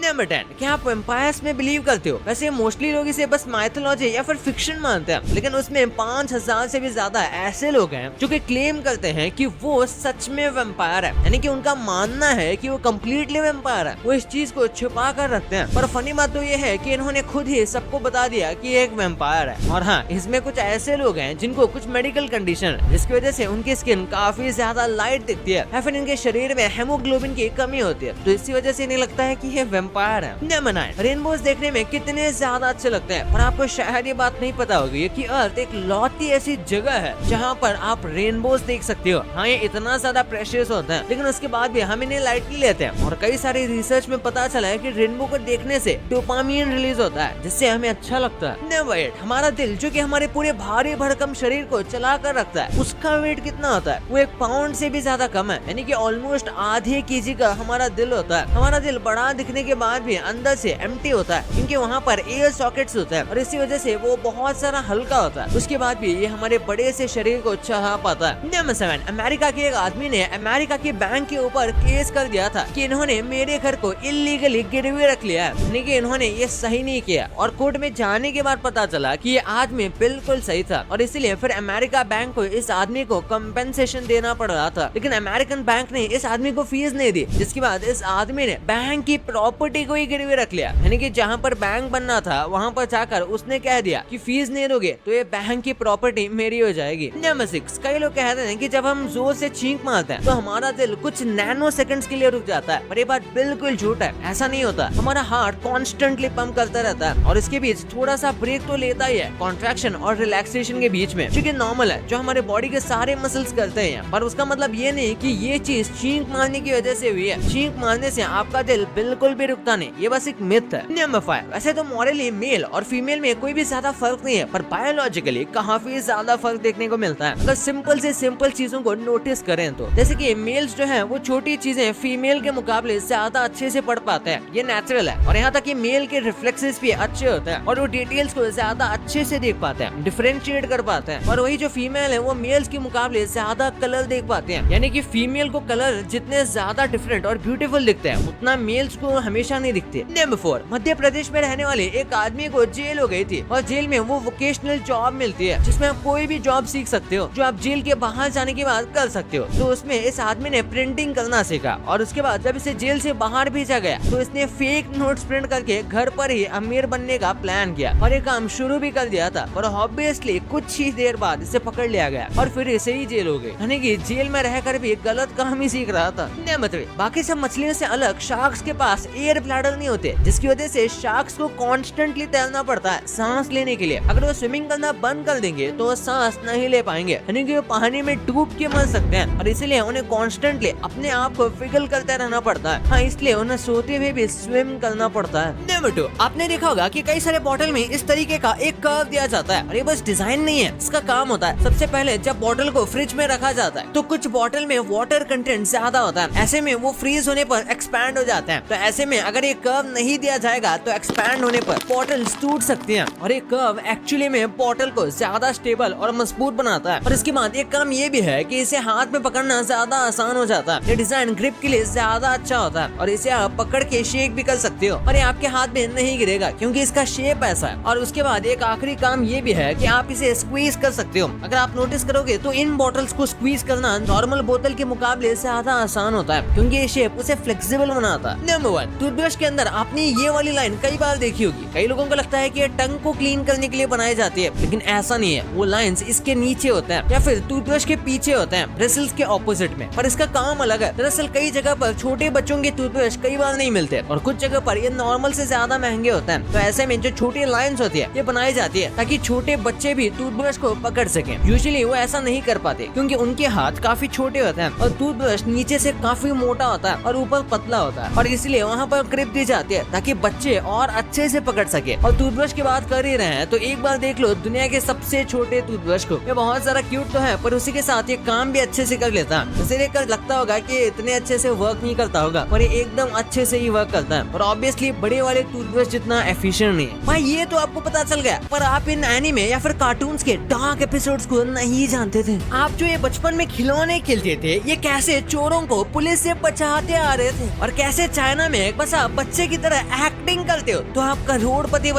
Number 10, क्या आप vampires में बिलीव करते हो? वैसे मोस्टली लोग इसे बस माइथोलॉजी या फिर फिक्शन मानते हैं, लेकिन उसमें 5000 से भी ज्यादा ऐसे लोग हैं जो कि क्लेम करते हैं कि वो सच में वेम्पायर है, यानी कि उनका मानना है कि वो कम्प्लीटली वेम्पायर है। वो इस चीज को छुपा कर रखते हैं, पर फनी बात तो ये है कि इन्होंने खुद ही सबको बता दिया कि ये एक वेम्पायर है। और हाँ, इसमें कुछ ऐसे लोग हैं जिनको कुछ मेडिकल कंडीशन है जिसकी वजह से उनकी स्किन काफी ज्यादा लाइट दिखती है या फिर इनके शरीर में हेमोग्लोबिन की कमी होती है, तो इसी वजह से इन्हें लगता है कि ये वेम्पायर है। नंबर 9, रेनबोज देखने में कितने ज्यादा अच्छे लगते हैं, पर आपको शायद ये बात नहीं पता होगी कि अर्थ एक लौती ऐसी जगह है जहाँ पर आप रेनबोज देख सकते हो। हाँ, ये इतना ज्यादा प्रेशियस होता है, लेकिन उसके बाद भी हम इन्हें लाइटली लेते हैं। और कई सारी रिसर्च में पता चला है कि रेनबो को देखने से डोपामिन रिलीज होता है, जिससे हमें अच्छा लगता है। नंबर 8, हमारा दिल जो कि हमारे पूरे भारी भरकम शरीर को चला कर रखता है, उसका वेट कितना होता है? वो 1 पाउंड से भी ज्यादा कम है, यानी कि ऑलमोस्ट आधे केजी का हमारा दिल होता है। हमारा दिल बड़ा दिखने के बाद भी अंदर से एम्प्टी होता है, क्योंकि वहाँ पर एयर सॉकेट्स होते हैं और इसी वजह से वो बहुत सारा हल्का होता है। उसके बाद भी ये हमारे बड़े से शरीर को चढ़ा पाता है। नंबर 7, अमेरिका के एक आदमी ने अमेरिका के बैंक के ऊपर केस कर दिया था कि इन्होंने मेरे घर को इलीगली गिरवी रख लिया है, यानी कि इन्होंने ये सही नहीं किया। और कोर्ट में जाने के बाद पता चला कि ये आदमी बिल्कुल सही था और इसलिए फिर अमेरिका बैंक को इस आदमी को कंपेंसेशन देना पड़ रहा था, लेकिन अमेरिकन बैंक ने इस आदमी को फीस नहीं दी, जिसके बाद इस आदमी ने बैंक की प्रॉपर्टी को ही गिरवी रख लिया, यानी कि जहाँ पर बैंक बनना था वहाँ पर जाकर उसने कह दिया कि फीस नहीं दोगे तो ये बैंक की प्रॉपर्टी मेरी हो जाएगी। नंबर 6, कई लोग कहते हैं कि जब हम जोर से छींक मारते हैं तो हमारा दिल कुछ नैनो सेकंड्स के लिए रुक जाता है, पर ये बात बिल्कुल झूठ है। ऐसा नहीं होता, हमारा हार्ट कॉन्स्टेंटली पंप करता रहता है और इसके बीच थोड़ा सा ब्रेक तो लेता ही है, कॉन्ट्रैक्शन और रिलैक्सेशन के बीच में, जो कि नॉर्मल है, जो हमारे बॉडी के सारे मसल्स करते हैं। पर उसका मतलब ये नहीं कि ये चीज छींक मारने की वजह से हुई है। छींक मारने से आपका दिल बिल्कुल भी रुकता नहीं, ये बस एक मिथ है। नंबर 5, वैसे तो मॉरली मेल और फीमेल में कोई भी ज्यादा फर्क नहीं है, पर बायोलॉजिकली काफी ज्यादा फर्क देखने को मिलता है अगर सिंपल से सिंपल चीजों को नोटिस करें तो। जैसे कि मेल्स जो है वो छोटी चीजें फीमेल के मुकाबले ज्यादा अच्छे से पढ़ पाते हैं, ये नेचुरल है। और यहाँ तक कि मेल के रिफ्लेक्सेस भी अच्छे होते हैं और वो डिटेल्स को ज्यादा अच्छे से देख पाते हैं, डिफरेंशिएट कर पाते हैं। और वही जो फीमेल है वो मेल्स के मुकाबले ज्यादा कलर देख पाते हैं, यानी कि फीमेल को कलर जितने ज्यादा डिफरेंट और ब्यूटीफुल दिखते हैं उतना मेल्स को हमेशा नहीं दिखते। नंबर 4, मध्य प्रदेश में रहने वाले एक आदमी को जेल हो गई थी और जेल में वो वोकेशनल जॉब मिलती है जिसमें आप कोई भी जॉब सीख सकते हो जो आप जेल के बाहर जाने के बाद कर सकते हो। तो उसमें इस आदमी ने प्रिंटिंग करना सीखा और उसके बाद जब इसे जेल से बाहर भेजा गया तो इसने फेक नोट्स प्रिंट करके घर पर ही अमीर बनने का प्लान किया और ये काम शुरू भी कर दिया था। और ऑब्वियसली कुछ ही देर बाद इसे पकड़ लिया गया और फिर इसे ही जेल हो गई, यानी कि जेल में रहकर भी गलत काम ही सीख रहा था। नंबर 3, बाकी सब मछलियों से अलग शार्क्स के पास एयर ब्लैडर नहीं होते, जिसकी वजह से शार्क्स को कॉन्स्टेंटली तैरना पड़ता है सांस लेने के लिए। अगर वो स्विमिंग करना बंद कर देंगे तो वो सांस नहीं ले पाएंगे, यानी कि वो पानी में डूब के मर सकते हैं और इसलिए उन्हें कॉन्स्टेंटली अपने आप को फिगल करते रहना पड़ता है। हाँ, इसलिए उन्हें सोते हुए भी स्विम करना पड़ता है। नंबर 2, आपने देखा होगा कि कई सारे बॉटल में इस तरीके का एक कर्व दिया जाता है और ये बस डिजाइन नहीं है, इसका काम होता है। सबसे पहले जब बॉटल को फ्रिज में रखा जाता है तो कुछ बॉटल में वाटर कंटेंट ज्यादा होता है, ऐसे में वो फ्रीज होने पर एक्सपैंड हो जाते हैं। तो ऐसे में अगर ये कर्व नहीं दिया जाएगा तो एक्सपैंड होने पर बॉटल्स टूट सकती हैं और ये कर्व एक्चुअली में बॉटल को ज्यादा स्टेबल और मजबूत बनाता है। और इसके बाद एक काम ये भी है कि इसे हाथ में पकड़ना ज्यादा आसान हो जाता है। ये डिजाइन ग्रिप के लिए ज्यादा अच्छा होता है और इसे आप पकड़ के शेक भी कर सकते हो और ये आपके हाथ में नहीं गिरेगा क्योंकि इसका शेप ऐसा है। और उसके बाद एक आखिरी काम ये भी है कि आप इसे स्क्वीज कर सकते हो। अगर आप नोटिस करोगे तो इन बॉटल्स को स्क्वीज करना नॉर्मल बोतल के मुकाबले ज्यादा आसान होता है क्योंकि ये शेप उसे फ्लेक्सिबल बनाता है। नंबर 1, टूथब्रश के अंदर आपने ये वाली लाइन कई बार देखी होगी। कई लोगों को लगता है कि ये टंग को क्लीन करने के लिए बनाई जाती है, लेकिन ऐसा नहीं है। वो लाइंस इसके नीचे होते हैं या फिर टूथब्रश के पीछे होते हैं, ब्रिसल्स के ऑपोजिट में, पर इसका काम अलग है। दरअसल कई जगह पर छोटे बच्चों के टूथब्रश कई बार नहीं मिलते और कुछ जगह पर ये नॉर्मल से ज्यादा महंगे होते हैं। तो ऐसे में जो छोटी लाइंस होती है ये बनाई जाती है ताकि छोटे बच्चे भी टूथब्रश को पकड़ सके। यूजुअली वो ऐसा नहीं कर पाते क्योंकि उनके हाथ काफी छोटे होते हैं और टूथब्रश नीचे से काफी मोटा होता है और ऊपर पतला होता है और इसलिए वहाँ पर ग्रिप दी जाती है ताकि बच्चे और अच्छे से पकड़ सके। और टूथब्रश की बात कर ही रहे हैं तो एक बार देख लो दुनिया के सबसे छोटे टूथब्रश को। ये बहुत सारा क्यूट तो है पर उसी के साथ ये काम भी अच्छे से कर लेता है। इसे देखकर लगता होगा कि इतने अच्छे से वर्क नहीं करता होगा, पर ये एकदम अच्छे से ही वर्क करता है और ऑब्वियसली बड़े वाले टूथब्रश जितना एफिशिएंट नहीं है। भाई ये तो आपको पता चल गया, पर आप इन एनीमे या फिर कार्टून्स के डार्क एपिसोड्स को नहीं जानते थे। आप जो ये बचपन में खिलौने खेलते थे ये कैसे चोरों को पुलिस से बचाते आ रहे थे और कैसे चाइना में बस हमेशा बच्चे की तरह एक्टिंग करते हो तो आप करोड़पति